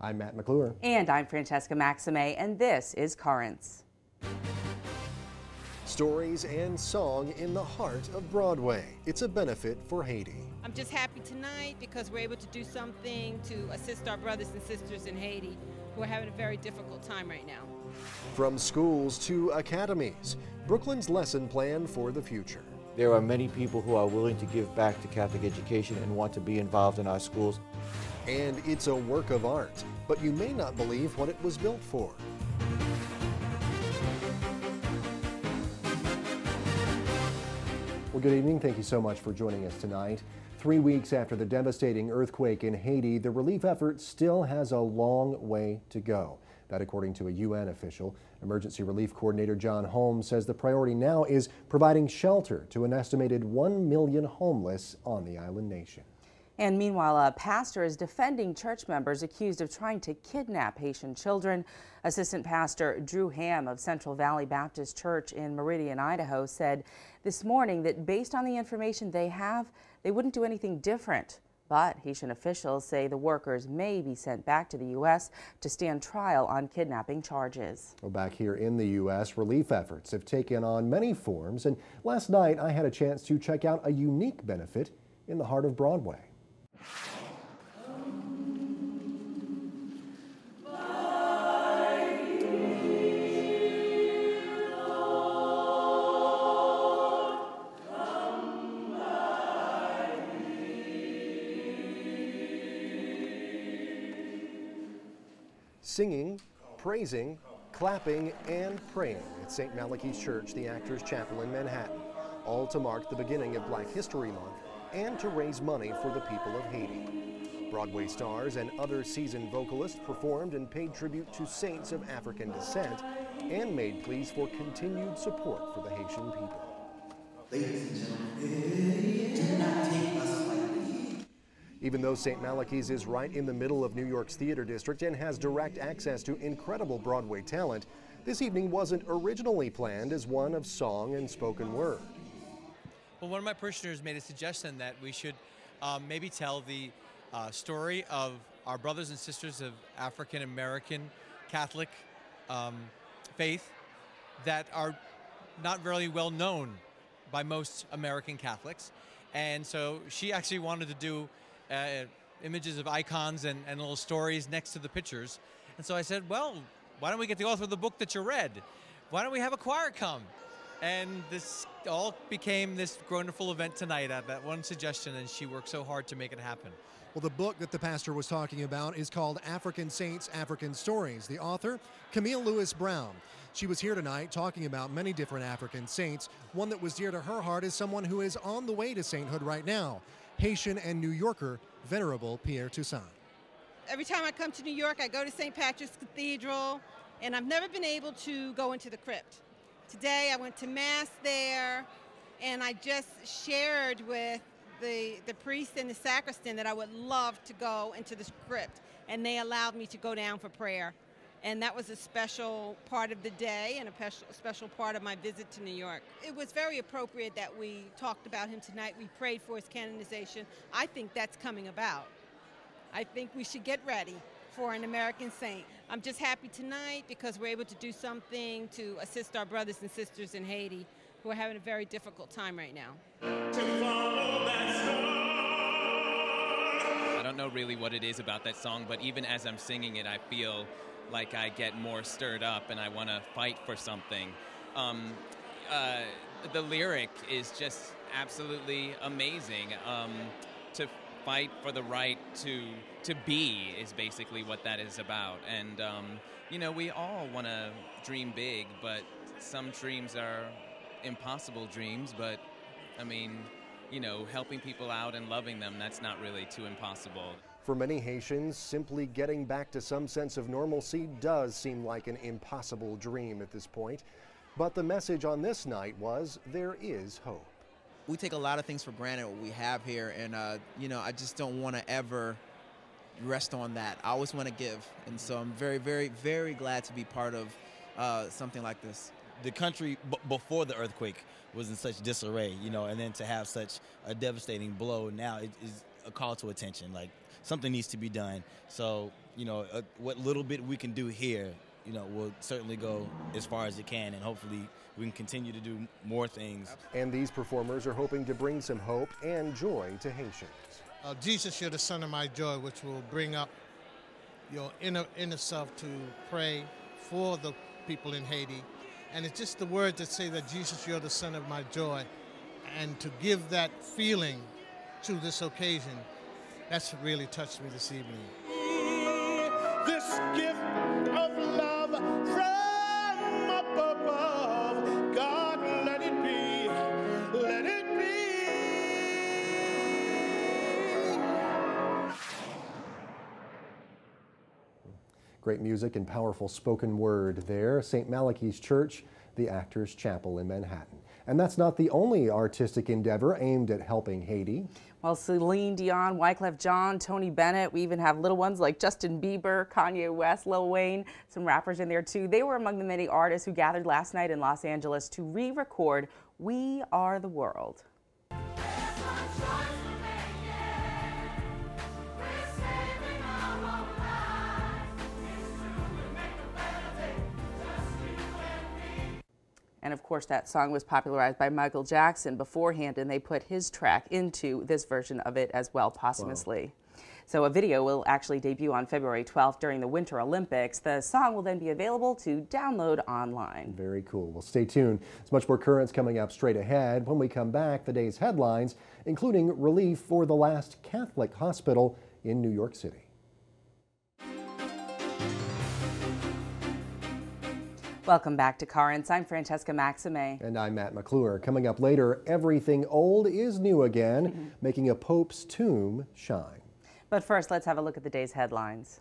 I'm Matt McClure. And I'm Francesca Maxime, and this is Currents. Stories and song in the heart of Broadway. It's a benefit for Haiti. I'm just happy tonight because we're able to do something to assist our brothers and sisters in Haiti who are having a very difficult time right now. From schools to academies, Brooklyn's lesson plan for the future. There are many people who are willing to give back to Catholic education and want to be involved in our schools. And it's a work of art, but you may not believe what it was built for. Well, good evening. Thank you so much for joining us tonight. 3 weeks after the devastating earthquake in Haiti, the relief effort still has a long way to go. That according to a UN official. Emergency Relief Coordinator John Holmes says the priority now is providing shelter to an estimated 1 million homeless on the island nation. And meanwhile, a pastor is defending church members accused of trying to kidnap Haitian children. Assistant Pastor Drew Ham of Central Valley Baptist Church in Meridian, Idaho, said this morning that based on the information they have, they wouldn't do anything different. But Haitian officials say the workers may be sent back to the U.S. to stand trial on kidnapping charges. Well, back here in the U.S., relief efforts have taken on many forms. And last night, I had a chance to check out a unique benefit in the heart of Broadway. Singing, praising, clapping, and praying at St. Malachi's Church, the Actors Chapel in Manhattan, all to mark the beginning of Black History Month and to raise money for the people of Haiti. Broadway stars and other seasoned vocalists performed and paid tribute to saints of African descent and made pleas for continued support for the Haitian people. Ladies and gentlemen, do not take us lightly. Even though St. Malachi's is right in the middle of New York's theater district and has direct access to incredible Broadway talent, this evening wasn't originally planned as one of song and spoken word. Well, one of my parishioners made a suggestion that we should maybe tell the story of our brothers and sisters of African American Catholic faith that are not very well known by most American Catholics. And so she actually wanted to do images of icons and little stories next to the pictures. And so I said, well, why don't we get the author of the book that you read? Why don't we have a choir come? And this all became this wonderful event tonight at that one suggestion, and she worked so hard to make it happen. Well, the book that the pastor was talking about is called African Saints, African Stories. The author, Camille Lewis Brown. She was here tonight talking about many different African saints. One that was dear to her heart is someone who is on the way to sainthood right now, Haitian and New Yorker, Venerable Pierre Toussaint. Every time I come to New York, I go to St. Patrick's Cathedral, and I've never been able to go into the crypt. Today I went to Mass there, and I just shared with the priest and the sacristan that I would love to go into the crypt, and they allowed me to go down for prayer. And that was a special part of the day and a special part of my visit to New York. It was very appropriate that we talked about him tonight. We prayed for his canonization. I think that's coming about. I think we should get ready for an American saint. I'm just happy tonight because we're able to do something to assist our brothers and sisters in Haiti who are having a very difficult time right now. I don't know really what it is about that song, but even as I'm singing it, I feel like I get more stirred up and I want to fight for something. The lyric is just absolutely amazing. To fight for the right to be is basically what that is about. And, you know, we all want to dream big, but some dreams are impossible dreams. But, I mean, you know, helping people out and loving them, that's not really too impossible. For many Haitians, simply getting back to some sense of normalcy does seem like an impossible dream at this point. But the message on this night was there is hope. We take a lot of things for granted what we have here, and you know, I just don't want to ever rest on that. I always want to give, and so I'm very, very, very glad to be part of something like this. The country before the earthquake was in such disarray, you know, and then to have such a devastating blow now, it is a call to attention. Like, something needs to be done. So what little bit we can do here, will certainly go as far as it can, and hopefully we can continue to do more things. And these performers are hoping to bring some hope and joy to Haitians. Jesus, you're the son of my joy, which will bring up your inner self to pray for the people in Haiti. And it's just the words that say that Jesus, you're the son of my joy. And to give that feeling to this occasion, that's what really touched me this evening. This gift of love from up above, God, let it be, let it be. Great music and powerful spoken word there. St. Malachy's Church, the Actors Chapel in Manhattan. And that's not the only artistic endeavor aimed at helping Haiti. Well, Celine Dion, Wyclef Jean, Tony Bennett, we even have little ones like Justin Bieber, Kanye West, Lil Wayne, some rappers in there too. They were among the many artists who gathered last night in Los Angeles to re-record We Are the World. And of course, that song was popularized by Michael Jackson beforehand, and they put his track into this version of it as well, posthumously. Wow. So a video will actually debut on February 12th during the Winter Olympics. The song will then be available to download online. Very cool. Well, stay tuned. There's much more currents coming up straight ahead. When we come back, the day's headlines, including relief for the last Catholic hospital in New York City. Welcome back to Currents. I'm Francesca Maxime. And I'm Matt McClure. Coming up later, everything old is new again, making a pope's tomb shine. But first, let's have a look at the day's headlines.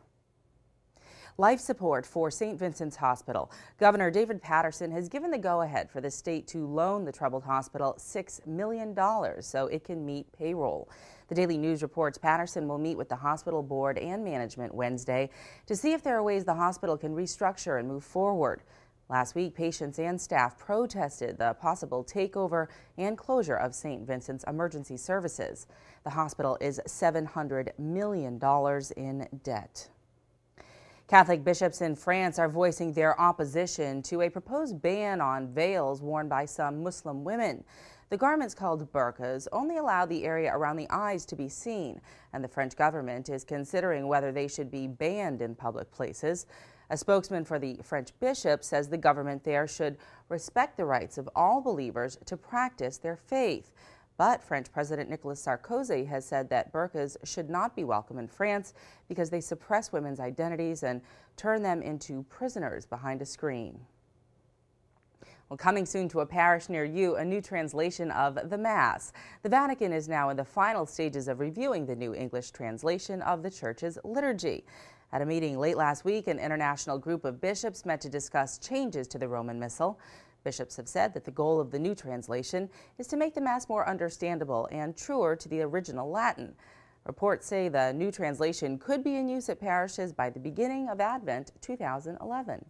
Life support for St. Vincent's Hospital. Governor David Paterson has given the go-ahead for the state to loan the troubled hospital $6 million so it can meet payroll. The Daily News reports Paterson will meet with the hospital board and management Wednesday to see if there are ways the hospital can restructure and move forward. Last week, patients and staff protested the possible takeover and closure of St. Vincent's emergency services. The hospital is $700 million in debt. Catholic bishops in France are voicing their opposition to a proposed ban on veils worn by some Muslim women. The garments, called burqas, only allow the area around the eyes to be seen, and the French government is considering whether they should be banned in public places. A spokesman for the French bishop says the government there should respect the rights of all believers to practice their faith. But French President Nicolas Sarkozy has said that burqas should not be welcome in France because they suppress women's identities and turn them into prisoners behind a screen. Well, coming soon to a parish near you, a new translation of the Mass. The Vatican is now in the final stages of reviewing the new English translation of the Church's liturgy. At a meeting late last week, an international group of bishops met to discuss changes to the Roman Missal. Bishops have said that the goal of the new translation is to make the Mass more understandable and truer to the original Latin. Reports say the new translation could be in use at parishes by the beginning of Advent 2011.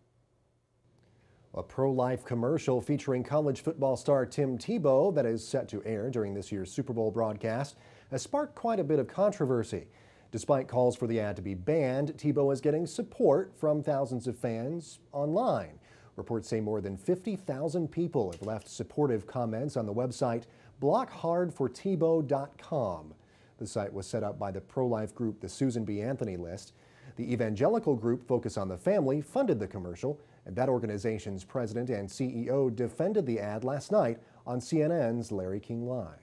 A pro-life commercial featuring college football star Tim Tebow that is set to air during this year's Super Bowl broadcast has sparked quite a bit of controversy. Despite calls for the ad to be banned, Tebow is getting support from thousands of fans online. Reports say more than 50,000 people have left supportive comments on the website blockhardfortebow.com. The site was set up by the pro-life group the Susan B. Anthony List. The evangelical group Focus on the Family funded the commercial, and that organization's president and CEO defended the ad last night on CNN's Larry King Live.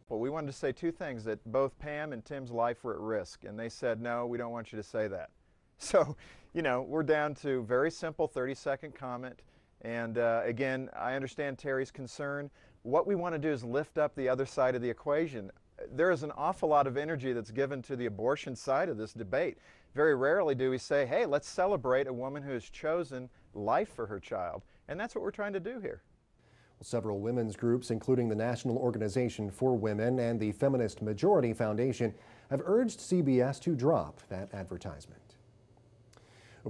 Well, we wanted to say two things, that both Pam and Tim's life were at risk, and they said, no, we don't want you to say that. So, we're down to very simple 30-second comment, and again, I understand Terry's concern. What we want to do is lift up the other side of the equation. There is an awful lot of energy that's given to the abortion side of this debate. Very rarely do we say, hey, let's celebrate a woman who has chosen life for her child, and that's what we're trying to do here. Several women's groups, including the National Organization for Women and the Feminist Majority Foundation, have urged CBS to drop that advertisement.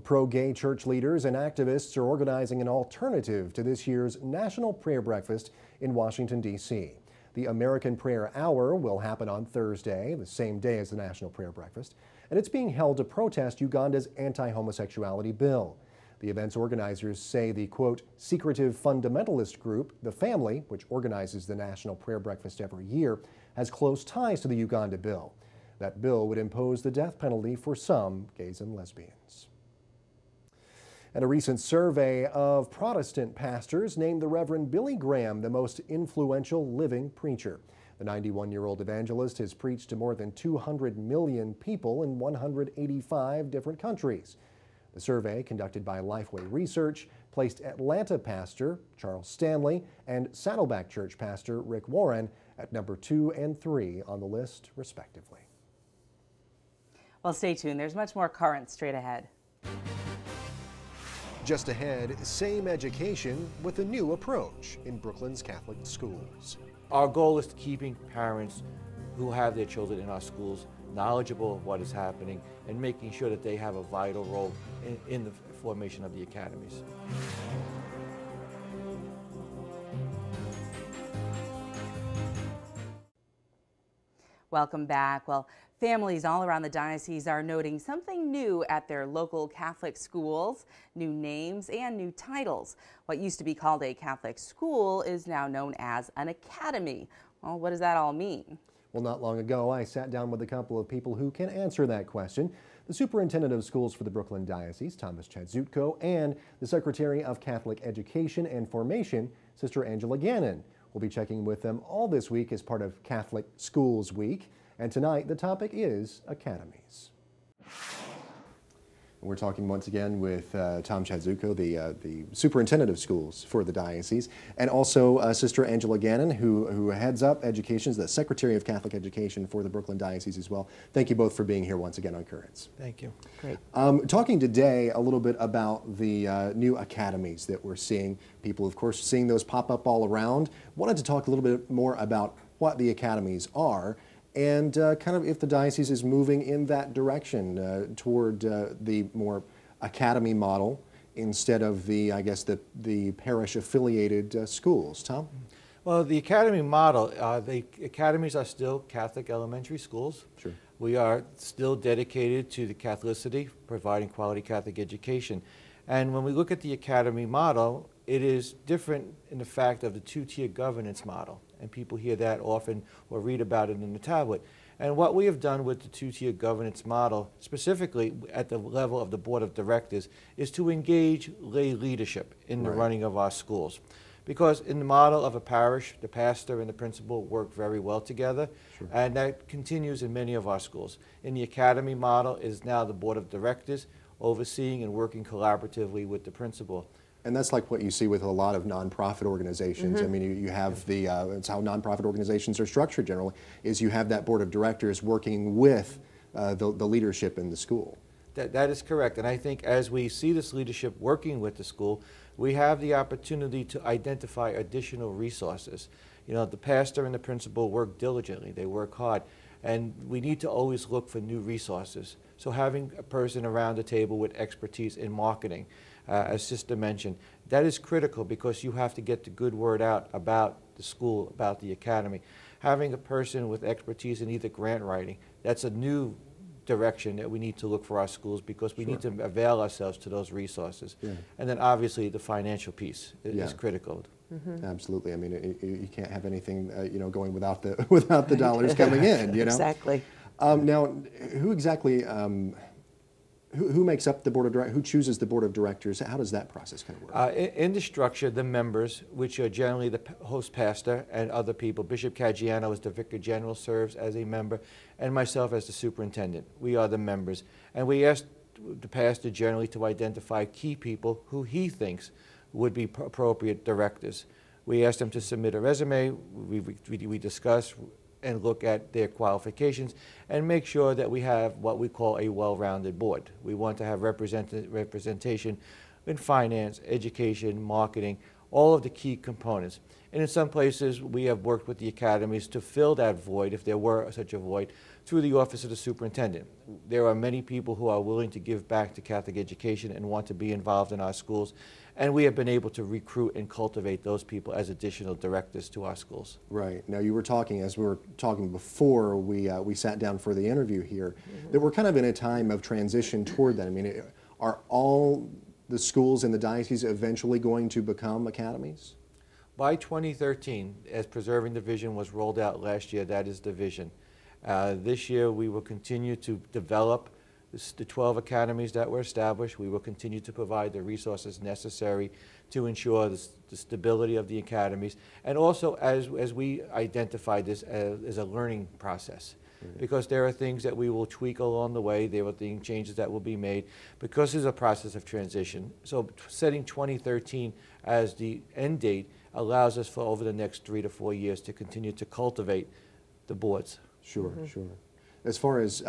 Pro-gay church leaders and activists are organizing an alternative to this year's National Prayer Breakfast in Washington, D.C. The American Prayer Hour will happen on Thursday, the same day as the National Prayer Breakfast, and it's being held to protest Uganda's anti-homosexuality bill. The event's organizers say the, quote, secretive fundamentalist group, The Family, which organizes the National Prayer Breakfast every year, has close ties to the Uganda bill. That bill would impose the death penalty for some gays and lesbians. And a recent survey of Protestant pastors named the Reverend Billy Graham the most influential living preacher. The 91-year-old evangelist has preached to more than 200 million people in 185 different countries. The survey, conducted by Lifeway Research, placed Atlanta pastor Charles Stanley and Saddleback Church pastor Rick Warren at number 2 and 3 on the list, respectively. Well, stay tuned. There's much more current straight ahead. Just ahead, same education with a new approach in Brooklyn's Catholic schools. Our goal is keeping parents who have their children in our schools knowledgeable of what is happening and making sure that they have a vital role in the formation of the academies. Welcome back. Well, families all around the diocese are noting something new at their local Catholic schools, new names and new titles. What used to be called a Catholic school is now known as an academy. Well, what does that all mean? Well, not long ago, I sat down with a couple of people who can answer that question. The Superintendent of Schools for the Brooklyn Diocese, Thomas Chadzutko, and the Secretary of Catholic Education and Formation, Sister Angela Gannon. We'll be checking with them all this week as part of Catholic Schools Week. And tonight, the topic is academies. We're talking once again with Tom Chadzutko, the Superintendent of Schools for the Diocese, and also Sister Angela Gannon, who heads up education, the Secretary of Catholic Education for the Brooklyn Diocese as well. Thank you both for being here once again on Currents. Thank you. Great. Talking today a little bit about the new academies that we're seeing. People, of course, seeing those pop up all around. Wanted to talk a little bit more about what the academies are, and kind of if the diocese is moving in that direction toward the more academy model instead of the, I guess, the parish-affiliated schools. Tom? Well, the academy model, the academies are still Catholic elementary schools. Sure. We are still dedicated to the Catholicity, providing quality Catholic education. And when we look at the academy model, it is different in the fact of the two-tier governance model. And people hear that often or read about it in the tablet. And what we have done with the two-tier governance model, specifically at the level of the Board of Directors, is to engage lay leadership in the running of our schools. Because in the model of a parish, the pastor and the principal work very well together, and that continues in many of our schools. In the academy model is now the Board of Directors overseeing and working collaboratively with the principal. And that's like what you see with a lot of nonprofit organizations. I mean, you have the, it's how nonprofit organizations are structured generally, is you have that board of directors working with the leadership in the school. That is correct. And I think as we see this leadership working with the school, we have the opportunity to identify additional resources. You know, the pastor and the principal work diligently, they work hard, and we need to always look for new resources. So having a person around the table with expertise in marketing, as Sister mentioned, that is critical because you have to get the good word out about the school, about the academy. Having a person with expertise in either grant writing, that's a new direction that we need to look for our schools because we need to avail ourselves to those resources. And then obviously the financial piece is critical. Absolutely. I mean, you can't have anything you know, going without the dollars coming in. You know. Exactly. Now, who exactly? Who makes up the board of directors? Who chooses the board of directors? How does that process kind of work? In the structure, the members, which are generally the host pastor and other people, Bishop Caggiano as the Vicar General serves as a member, and myself as the superintendent. We are the members. And we ask the pastor generally to identify key people who he thinks would be appropriate directors. We ask them to submit a resume, we discuss and look at their qualifications and make sure that we have what we call a well-rounded board. We want to have representation in finance, education, marketing, all of the key components. And in some places, we have worked with the academies to fill that void, if there were such a void, through the office of the superintendent. There are many people who are willing to give back to Catholic education and want to be involved in our schools. And we have been able to recruit and cultivate those people as additional directors to our schools. Right. Now, you were talking, as we were talking before we sat down for the interview here, that we're kind of in a time of transition toward that. I mean, are all the schools in the diocese eventually going to become academies? By 2013, as Preserving the Vision was rolled out last year, that is the vision. This year, we will continue to develop the 12 academies that were established. We will continue to provide the resources necessary to ensure the stability of the academies, and also as we identify this as a learning process. Because there are things that we will tweak along the way, there are changes that will be made, because it's a process of transition. So setting 2013 as the end date allows us for over the next 3 to 4 years to continue to cultivate the boards. Sure, sure. As far as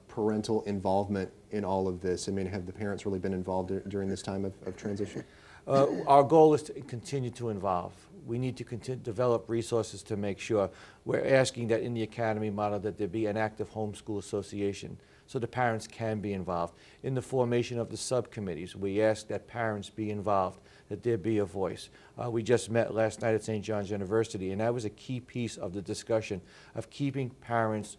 parental involvement in all of this, I mean, have the parents really been involved during this time of transition? Our goal is to continue to involve. We need to develop resources to make sure. We're asking that in the academy model that there be an active homeschool association so the parents can be involved. In the formation of the subcommittees, we ask that parents be involved, that there be a voice. We just met last night at St. John's University, and that was a key piece of the discussion of keeping parents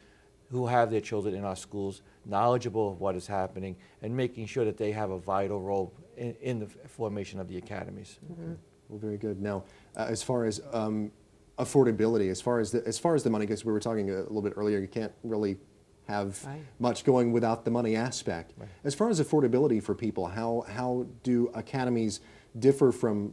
who have their children in our schools knowledgeable of what is happening and making sure that they have a vital role in the formation of the academies. Well, very good. Now, as far as affordability, as far as the money, because we were talking a little bit earlier, you can't really have much going without the money aspect. As far as affordability for people, how do academies differ from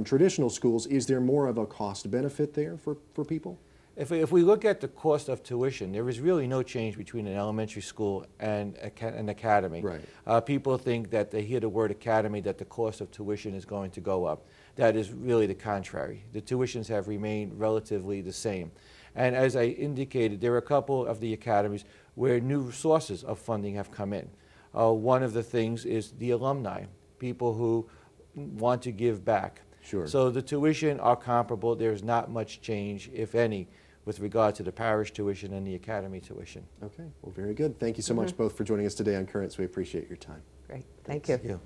traditional schools? Is there more of a cost benefit there for people? If we look at the cost of tuition, there is really no change between an elementary school and an academy. Right. People think that they hear the word academy, that the cost of tuition is going to go up. That is really the contrary. The tuitions have remained relatively the same. And as I indicated, there are a couple of the academies where new sources of funding have come in. One of the things is the alumni, people who want to give back. Sure. So the tuition are comparable. There's not much change, if any, with regard to the parish tuition and the academy tuition. Okay, well, very good. Thank you so much both for joining us today on Currents. We appreciate your time. Great, thank you. Thank you.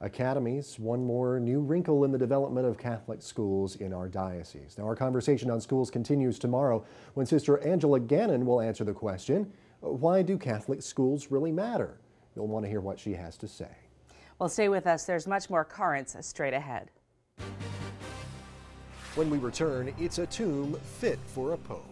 Academies, one more new wrinkle in the development of Catholic schools in our diocese. Now, our conversation on schools continues tomorrow when Sister Angela Gannon will answer the question, why do Catholic schools really matter? You'll want to hear what she has to say. Well, stay with us. There's much more Currents straight ahead. When we return, it's a tomb fit for a pope.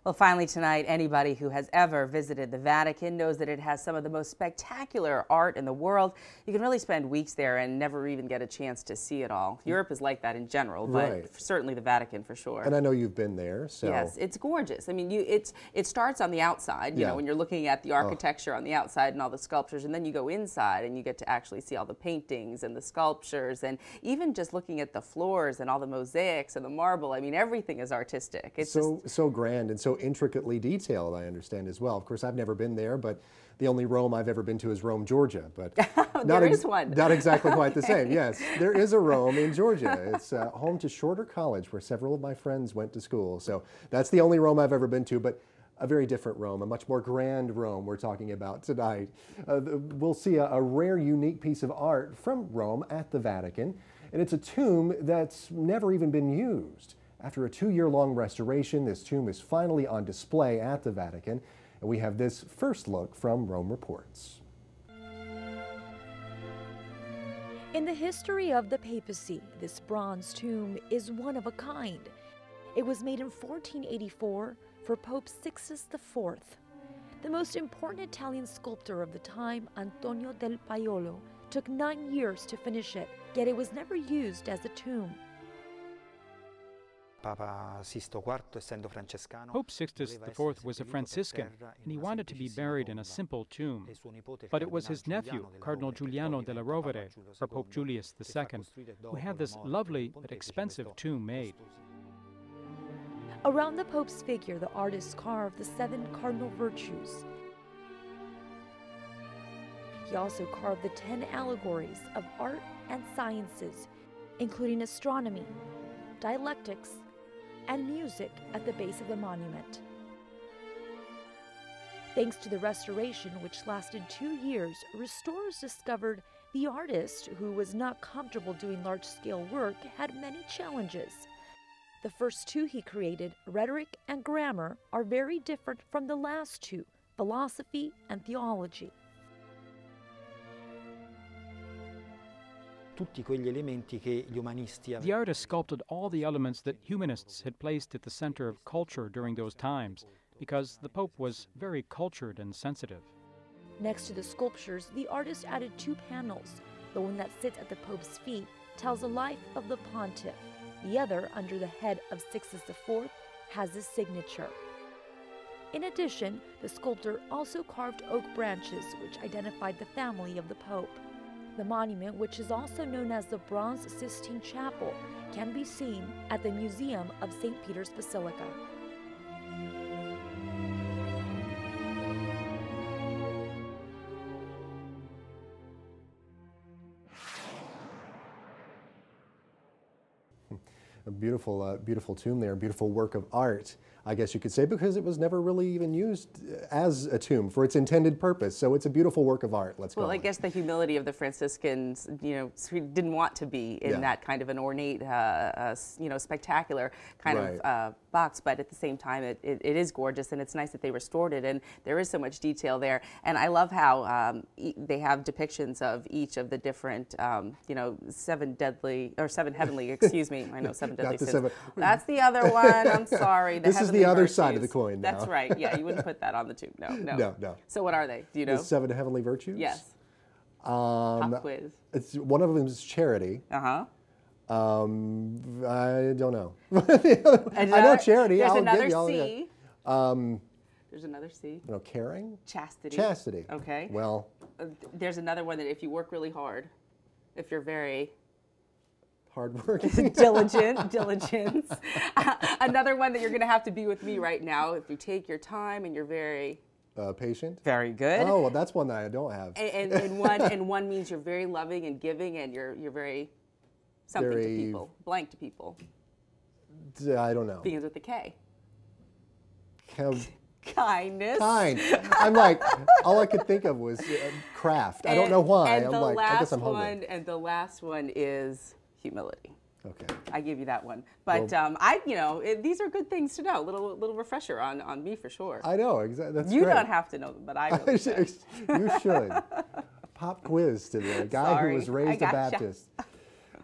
Well, finally tonight, anybody who has ever visited the Vatican knows that it has some of the most spectacular art in the world. You can really spend weeks there and never even get a chance to see it all. Europe is like that in general, but certainly the Vatican for sure. And I know you've been there, so... Yes, it's gorgeous. I mean, it starts on the outside, you know, when you're looking at the architecture on the outside and all the sculptures, and then you go inside and you get to actually see all the paintings and the sculptures, and even just looking at the floors and all the mosaics and the marble. I mean, everything is artistic. It's so grand and so intricately detailed, I understand as well. Of course, I've never been there, but the only Rome I've ever been to is Rome, Georgia. But there is one. Not exactly quite the same. Yes, there is a Rome in Georgia. It's home to Shorter College, where several of my friends went to school. So that's the only Rome I've ever been to, but a very different Rome, a much more grand Rome we're talking about tonight. We'll see a rare, unique piece of art from Rome at the Vatican, and it's a tomb that's never even been used. After a 2-year-long restoration, this tomb is finally on display at the Vatican, and we have this first look from Rome Reports. In the history of the papacy, this bronze tomb is one of a kind. It was made in 1484 for Pope Sixtus IV. The most important Italian sculptor of the time, Antonio del Paiolo, took 9 years to finish it, yet it was never used as a tomb. Pope Sixtus IV was a Franciscan, and he wanted to be buried in a simple tomb. But it was his nephew, Cardinal Giuliano della Rovere, for Pope Julius II, who had this lovely but expensive tomb made. Around the Pope's figure, the artist carved the 7 cardinal virtues. He also carved the 10 allegories of art and sciences, including astronomy, dialectics, and music at the base of the monument. Thanks to the restoration, which lasted 2 years, restorers discovered the artist, who was not comfortable doing large-scale work, had many challenges. The first two he created, Rhetoric and Grammar, are very different from the last two, Philosophy and Theology. The artist sculpted all the elements that humanists had placed at the center of culture during those times, because the Pope was very cultured and sensitive. Next to the sculptures, the artist added 2 panels. The one that sits at the Pope's feet tells the life of the pontiff. The other, under the head of Sixtus IV, has his signature. In addition, the sculptor also carved oak branches, which identified the family of the Pope. The monument, which is also known as the Bronze Sistine Chapel, can be seen at the Museum of St. Peter's Basilica. A beautiful, beautiful tomb there, beautiful work of art, I guess you could say, because it was never really even used as a tomb for its intended purpose. So it's a beautiful work of art. Let's go. Well, I guess the humility of the Franciscans, didn't want to be in that kind of an ornate, spectacular kind of box. But at the same time, it is gorgeous, and it's nice that they restored it. And there is so much detail there. And I love how they have depictions of each of the different, 7 heavenly. Excuse me, I know 7 deadly sins. That's the other one. I'm sorry. This is the other side of the coin now. That's right. Yeah, you wouldn't put that on the tomb. No. So what are they? Do you know? The 7 heavenly virtues? Yes. Pop quiz. One of them is charity. Uh-huh. I don't know. I know charity. There's I'll another give you all C. There's another C. No, caring? Chastity. Chastity. Okay. Well. There's another one that if you work really hard, if you're very hardworking. Diligence. Another one that you're going to have to be with me right now. If you take your time and you're very patient. Very good. Oh, well, that's one that I don't have. And one means you're very loving and giving, and you're very something to people, blank to people. I don't know. Begins with the K. Kindness. Kind. I'm like, all I could think of was craft. I don't know why. And I'm like, I guess I'm hungry. And the last one is humility. Okay. I give you that one. But these are good things to know. Little refresher on me for sure. I know, exactly. That's you great. Don't have to know them, but I really should. You should. Pop quiz to the guy who was raised a Baptist.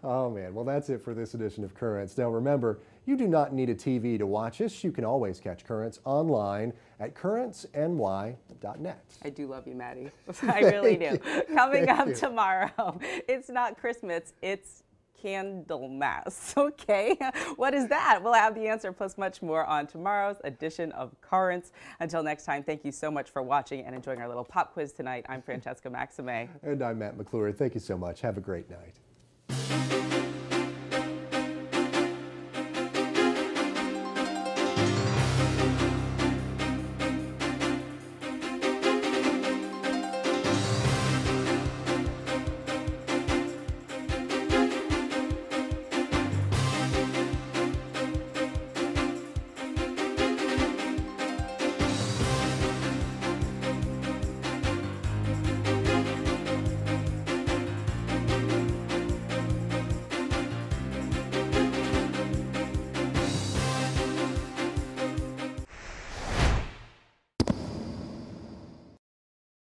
Oh man, well that's it for this edition of Currents. Now remember, you do not need a TV to watch us. You can always catch Currents online at currentsny.net. I do love you, Maddie. I really do. Coming up tomorrow, it's not Christmas, it's Candlemas. Okay, what is that? We'll have the answer plus much more on tomorrow's edition of Currents. Until next time, thank you so much for watching and enjoying our little pop quiz tonight. I'm Francesca Maxime. And I'm Matt McClure. Thank you so much. Have a great night.